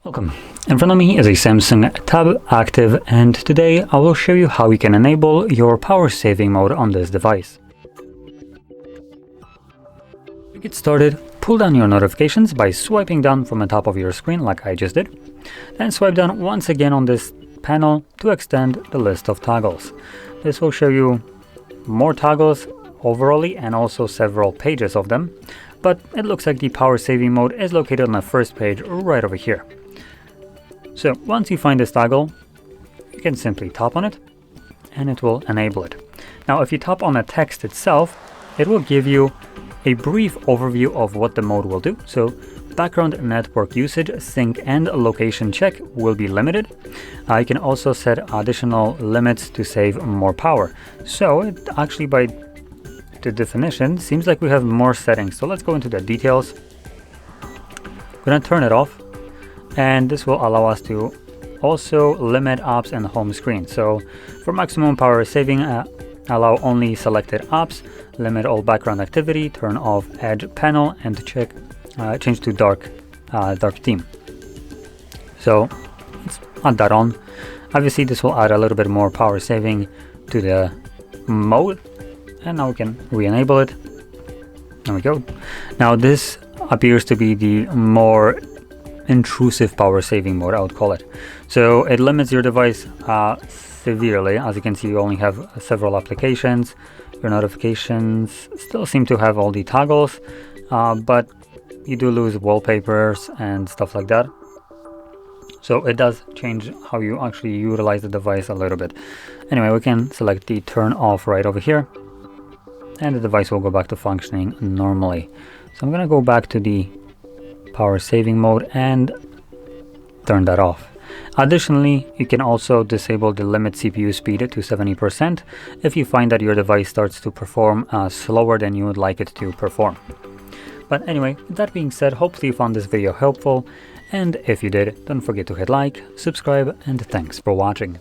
Welcome. In front of me is a Samsung Tab Active, and today I will show you how you can enable your power saving mode on this device. To get started, pull down your notifications by swiping down from the top of your screen like I just did. Then swipe down once again on this panel to extend the list of toggles. This will show you more toggles overall and also several pages of them, but it looks like the power saving mode is located on the first page right over here. So once you find this toggle, you can simply tap on it and it will enable it. Now if you tap on the text itself, it will give you a brief overview of what the mode will do. So background network usage, sync and location check will be limited. You can also set additional limits to save more power. So it actually, by the definition, seems like we have more settings. So let's go into the details. I'm gonna turn it off, and this will allow us to also limit apps and home screen. So for maximum power saving, allow only selected apps, limit all background activity, turn off edge panel, and change to dark theme. So let's add that on. Obviously this will add a little bit more power saving to the mode, and now we can re-enable it. There we go. Now this appears to be the more intrusive power saving mode, I would call it. So it limits your device severely. As you can see, you only have several applications. Your notifications still seem to have all the toggles, but you do lose wallpapers and stuff like that. So it does change how you actually utilize the device a little bit. Anyway, we can select the turn off right over here, and the device will go back to functioning normally. So I'm gonna go back to the power saving mode and turn that off. Additionally, you can also disable the limit CPU speed to 70% if you find that your device starts to perform slower than you would like it to perform. But anyway, with that being said, hopefully you found this video helpful, and if you did, don't forget to hit like, subscribe, and thanks for watching.